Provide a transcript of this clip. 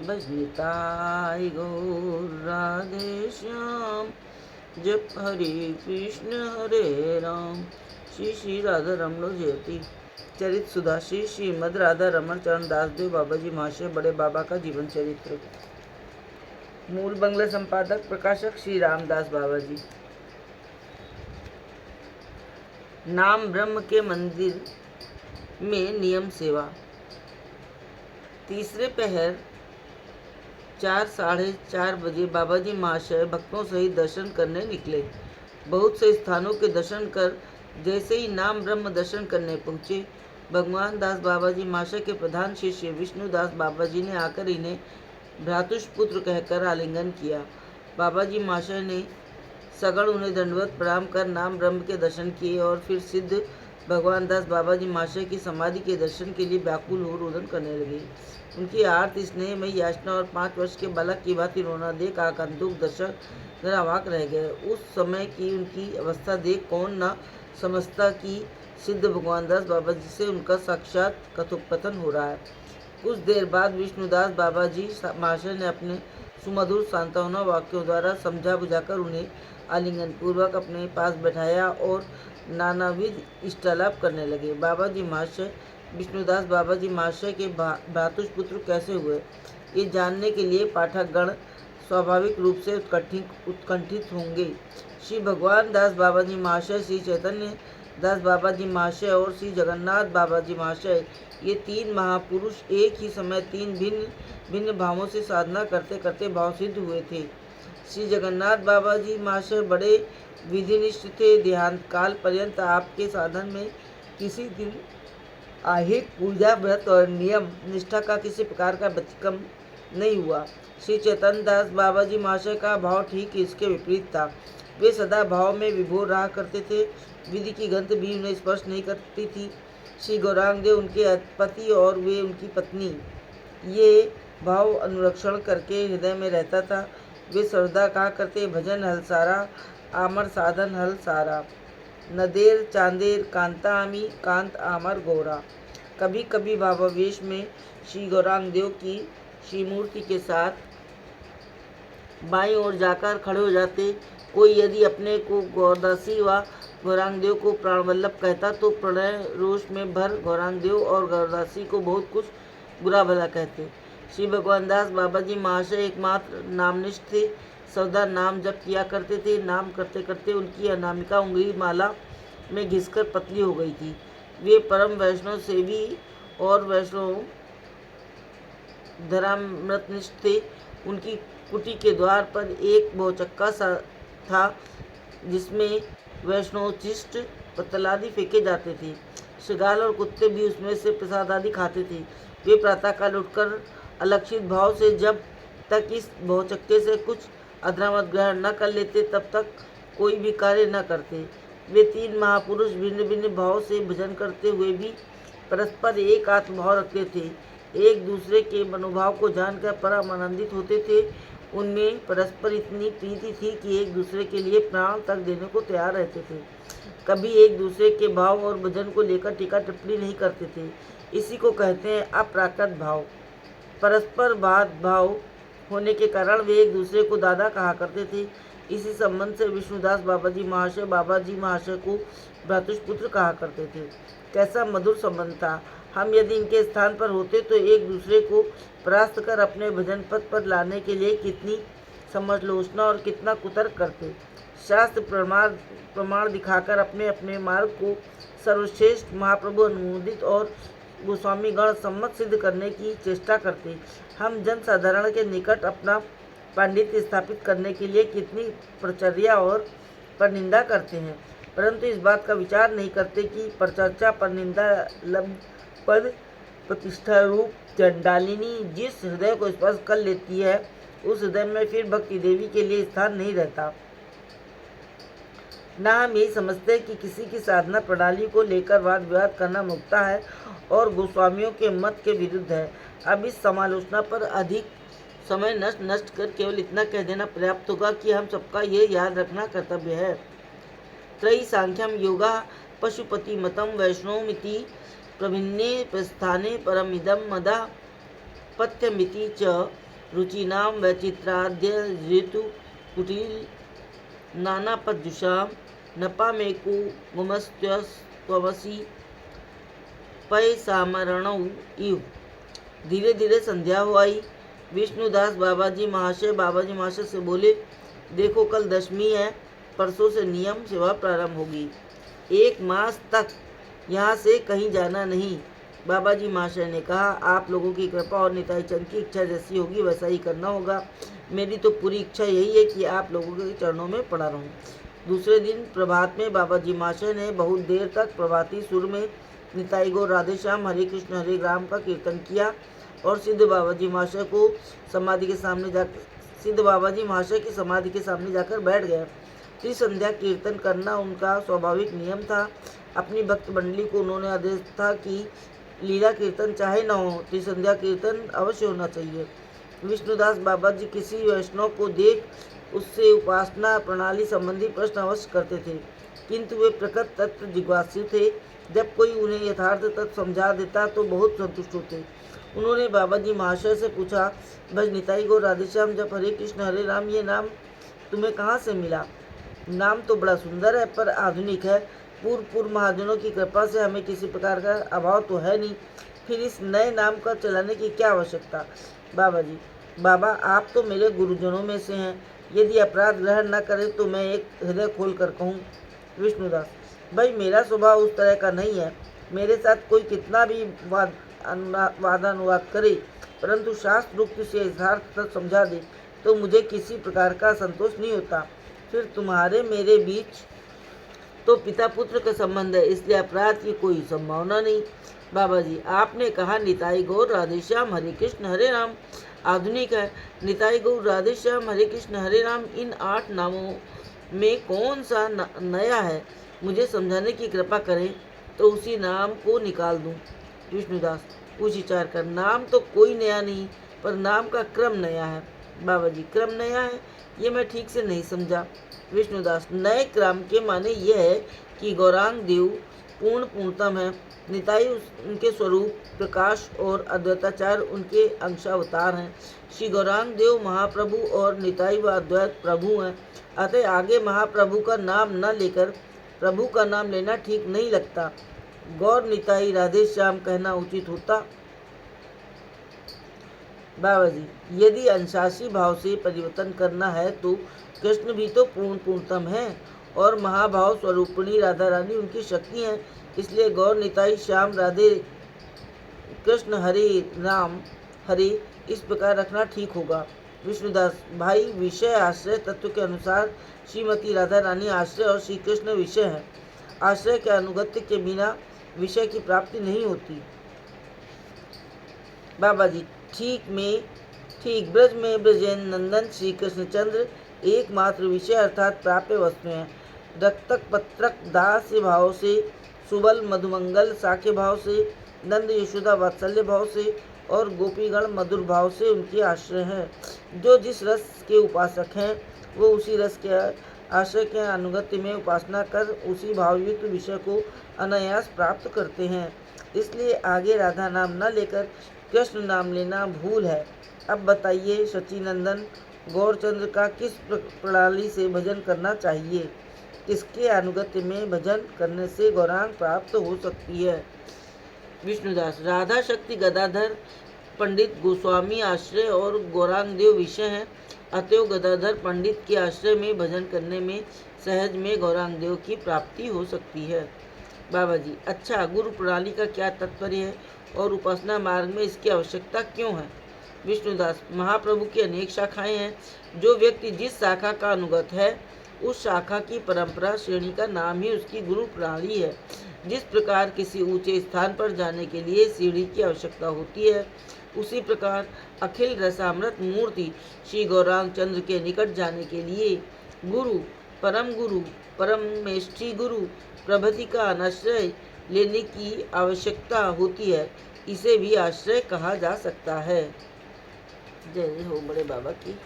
भजनिताय गौर राधे श्याम। जप हरे कृष्ण हरे राम। श्री श्री राधा रमण जयती चरित सुधा श्री श्रीमद राधा रमण चरण दासदेव बाबा जी महाशय बड़े बाबा का जीवन चरित्र। मूल बंगला संपादक प्रकाशक श्री रामदास बाबा जी। नाम ब्रह्म के मंदिर में नियम सेवा। तीसरे पहर 4-4:30 बजे बाबा जी महाशय भक्तों सहित दर्शन करने निकले। बहुत से स्थानों के दर्शन कर जैसे ही नाम ब्रह्म दर्शन करने पहुँचे, भगवान दास बाबा जी महाशय के प्रधान शिष्य विष्णुदास बाबा जी ने आकर इन्हें भ्रातुष्पुत्र कहकर आलिंगन किया। बाबा जी महाशय ने सगण उन्हें दंडवत प्रणाम कर नाम ब्रह्म के दर्शन किए और फिर सिद्ध भगवान दास बाबा जी महाशय की समाधि के दर्शन के लिए व्याकुल हो रोदन करने लगे। उनकी आर्त स्नेहमयी याचना और 5 वर्ष के बालक की भांति रोना देख आगंतुक दर्शक निरावाक रह गए। उस समय की उनकी अवस्था देख कौन न समझता कि सिद्ध भगवान दास बाबा जी से उनका साक्षात कथोपकथन हो रहा है। कुछ देर बाद विष्णुदास बाबा जी महाशय ने अपने सुमधुर सांत्वना वाक्यों द्वारा समझा बुझाकर उन्हें आलिंगन पूर्वक अपने पास बैठाया और नानाविध इष्टालाप करने लगे। बाबा जी महाशय विष्णुदास बाबा जी महाशय के भ्रातुष्पुत्र कैसे हुए, ये जानने के लिए पाठकगण स्वाभाविक रूप से उत्कंठित होंगे। श्री भगवान दास बाबा जी महाशय, श्री चैतन्य दास बाबा जी महाशय और श्री जगन्नाथ बाबा जी महाशय, ये 3 महापुरुष एक ही समय 3 भिन्न भिन्न भावों से साधना करते करते भावसिद्ध हुए थे। श्री जगन्नाथ बाबा जी महाशय बड़े विधिनिष्ठ थे। देहांत काल पर्यंत आपके साधन में किसी दिन आहिक पूजा व्रत और नियम निष्ठा का किसी प्रकार का व्यतिक्रम नहीं हुआ। श्री चैतन्य दास बाबा जी महाशय का भाव ठीक इसके विपरीत था। वे सदा भाव में विभोर रहा करते थे। विधि की गंध भी उन्हें स्पर्श नहीं करती थी। श्री गौरांग देव उनके पति और वे उनकी पत्नी, ये भाव अनुरक्षण करके हृदय में रहता था। वे सर्वदा कहा करते, भजन हल सारा, आमर साधन हल सारा, नदेर चांदेर कांता आमी, कांत आमर गोरा। कभी कभी भावावेश में श्री गौरांग देव की श्रीमूर्ति के साथ बाईं ओर जाकर खड़े हो जाते। कोई यदि अपने को गौरदासी व गौरांग देव को प्राणवल्लभ कहता तो प्रणय रोष में भर गौरांग देव और गौरदासी को बहुत कुछ बुरा भला कहते। श्री भगवान दास बाबा जी महाशय एकमात्र नामनिष्ठ थे। सौदा नाम जप किया करते थे। नाम करते करते उनकी अनामिका उंगली माला में घिसकर पतली हो गई थी। वे परम वैष्णव सेवी और वैष्णव धर्मामृतनिष्ठ थे। उनकी कुटी के द्वार पर एक बहुचक्का सा था जिसमें वैष्णवोचिष्ट पत्तल आदि फेंके जाते थे। श्रृगाल और कुत्ते भी उसमें से प्रसाद आदि खाते थे। वे प्रातःकाल उठकर अलक्षित भाव से जब तक इस बहुचक्के से कुछ अधरामत ग्रहण न कर लेते तब तक कोई भी कार्य न करते। वे 3 महापुरुष भिन्न भिन्न भाव से भजन करते हुए भी परस्पर एक आत्मभाव रखते थे। एक दूसरे के मनोभाव को जानकर परम आनंदित होते थे। उनमें परस्पर इतनी प्रीति थी कि एक दूसरे के लिए प्राण तक देने को तैयार रहते थे। कभी एक दूसरे के भाव और भजन को लेकर टीका टिप्पणी नहीं करते थे। इसी को कहते हैं अप्राकृत भाव। परस्पर भाव होने के कारण वे एक दूसरे को दादा कहा करते थे। इसी संबंध से विष्णुदास बाबा जी महाशय को भ्रातुष्पुत्र कहा करते थे। कैसा मधुर संबंध था। हम यदि इनके स्थान पर होते तो एक दूसरे को परास्त कर अपने भजन पथ पर लाने के लिए कितनी समालोचना और कितना कुतर्क करते। शास्त्र प्रमाण दिखाकर अपने अपने मार्ग को सर्वश्रेष्ठ महाप्रभु अनुमोदित और गोस्वामी गण सम्मत सिद्ध करने की चेष्टा करते। हम जन साधारण के निकट अपना पांडित्य स्थापित करने के लिए कितनी प्रचर्या और परनिंदा करते हैं, परंतु इस बात का विचार नहीं करते कि परचर्चा परनिंदा लब्ध पद प्रतिष्ठा रूप चंडालिनी जिस हृदय को स्पर्श कर लेती है, उस हृदय में फिर भक्ति देवी के लिए स्थान नहीं रहता। न हम यही समझते हैं कि किसी की साधना प्रणाली को लेकर वाद विवाद करना मुक्ता है और गोस्वामियों के मत के विरुद्ध है। अब इस समालोचना पर अधिक समय नष्ट कर केवल इतना कह देना पर्याप्त होगा कि हम सबका ये याद रखना कर्तव्य है। त्रयी सांख्यम योगा पशुपति मतम वैष्णवमिति प्रभिन्ने प्रस्थाने परमिदम मदा पथ्यमिति च रुचिनाम वैचित्राद्य ऋतु कुटिल नाना पदजुषाम नपा मेको मुमस्त्वसी पय सामरणौ इव। धीरे धीरे संध्या हो आई। विष्णुदास बाबाजी महाशय से बोले, देखो कल दशमी है, परसों से नियम सेवा प्रारंभ होगी। 1 मास तक यहाँ से कहीं जाना नहीं। बाबाजी महाशय ने कहा, आप लोगों की कृपा और निताई चंद की इच्छा जैसी होगी वैसा ही करना होगा। मेरी तो पूरी इच्छा यही है कि आप लोगों के चरणों में पड़ा रहूं। दूसरे दिन प्रभात में बाबाजी महाशय ने बहुत देर तक प्रभाती सुर में निताई गौर राधे श्याम हरे कृष्ण हरे राम का कीर्तन किया और सिद्ध बाबाजी महाशय की समाधि की समाधि के सामने जाकर बैठ गए। त्रिसंध्या कीर्तन करना उनका स्वाभाविक नियम था। अपनी भक्त मंडली को उन्होंने आदेश था कि लीला कीर्तन चाहे न हो, त्रिसंध्या कीर्तन अवश्य होना चाहिए। विष्णुदास बाबाजी किसी वैष्णव को देख उससे उपासना प्रणाली संबंधी प्रश्न अवश्य करते थे, किंतु वे प्रकृत तत्व जिज्ञासु थे। जब कोई उन्हें यथार्थ तत्व समझा देता तो बहुत संतुष्ट होते। उन्होंने बाबाजी महाशय से पूछा, भज निताई गौर राधेश्याम जब हरे कृष्ण हरे राम ये नाम तुम्हें कहाँ से मिला? नाम तो बड़ा सुंदर है पर आधुनिक है। पूर्व महाजनों की कृपा से हमें किसी प्रकार का अभाव तो है नहीं, फिर इस नए नाम का चलाने की क्या आवश्यकता? बाबाजी, बाबा आप तो मेरे गुरुजनों में से हैं, यदि अपराध ग्रहण न करें तो मैं एक हृदय खोल कर कहूँ। विष्णुदास, भाई मेरा स्वभाव उस तरह का नहीं है। मेरे साथ कोई कितना भी वादानुवाद करे, परंतु शास्त्र रूप से यथार्थ तक समझा दे तो मुझे किसी प्रकार का संतोष नहीं होता। फिर तुम्हारे मेरे बीच तो पिता पुत्र का संबंध है, इसलिए अपराध की कोई संभावना नहीं। बाबाजी, आपने कहा निताई गौर राधेश्याम हरे कृष्ण हरे राम आधुनिक है। निताई गौर राधेश्याम हरे कृष्ण हरे राम इन 8 नामों में कौन सा नया है? मुझे समझाने की कृपा करें तो उसी नाम को निकाल दूं। विष्णुदास, कुछ विचार कर, नाम तो कोई नया नहीं, पर नाम का क्रम नया है। बाबाजी, क्रम नया है, ये मैं ठीक से नहीं समझा। विष्णुदास, नए क्रम के माने यह है कि गौरांग देव पूर्णतम है, निताई उनके स्वरूप प्रकाश और अद्वैताचार्य उनके अंशावतार हैं। श्री गौरांग देव महाप्रभु और निताई व अद्वैत प्रभु हैं। अतः आगे महाप्रभु का नाम न लेकर प्रभु का नाम लेना ठीक नहीं लगता। गौर निताई राधे श्याम कहना उचित होता। बाबाजी, यदि अंशासी भाव से परिवर्तन करना है तो कृष्ण भी तो पूर्णतम है और महाभाव स्वरूपिणी राधा रानी उनकी शक्ति हैं, इसलिए गौर निताई श्याम राधे कृष्ण हरे राम हरे इस प्रकार रखना ठीक होगा। विष्णुदास, भाई विषय आश्रय तत्व के अनुसार श्रीमती राधा रानी आश्रय और श्री कृष्ण विषय है। आश्रय के अनुगत्य के बिना विषय की प्राप्ति नहीं होती। बाबाजी, ठीक ब्रज में ब्रजेन नंदन श्री कृष्णचंद्र एकमात्र विषय अर्थात प्राप्य वस्तु हैं। रक्तक पत्रक दास्य भाव से, सुबल मधुमंगल साख्य भाव से, नंद यशोदा वात्सल्य भाव से और गोपीगण मधुर भाव से उनके आश्रय हैं। जो जिस रस के उपासक हैं वो उसी रस के आश्रय के अनुगत्य में उपासना कर उसी भावयुक्त विषय को अनायास प्राप्त करते हैं। इसलिए आगे राधा नाम न लेकर कृष्ण नाम लेना भूल है। अब बताइए सच्चिनंदन, गौरचंद्र का किस प्रणाली से भजन करना चाहिए? किसके अनुगत्य में भजन करने से गौरांग प्राप्त हो सकती है? विष्णुदास, राधा शक्ति गदाधर पंडित गोस्वामी आश्रय और गौरांग देव विषय हैं। अतएव गदाधर पंडित के आश्रय में भजन करने में सहज में गौरांग देव की प्राप्ति हो सकती है। बाबाजी, अच्छा, गुरु प्रणाली का क्या तात्पर्य है और उपासना मार्ग में इसकी आवश्यकता क्यों है? विष्णुदास, महाप्रभु की अनेक शाखाएं हैं। जो व्यक्ति जिस शाखा का अनुगत है उस शाखा की परंपरा श्रेणी का नाम ही उसकी गुरु प्रणाली है। जिस प्रकार किसी ऊंचे स्थान पर जाने के लिए सीढ़ी की आवश्यकता होती है, उसी प्रकार अखिल रसामृत मूर्ति श्री गौरांग चंद्र के निकट जाने के लिए गुरु, परमेष्ठी गुरु प्रभृति का आश्रय लेने की आवश्यकता होती है। इसे भी आश्रय कहा जा सकता है। जय हो बड़े बाबा की।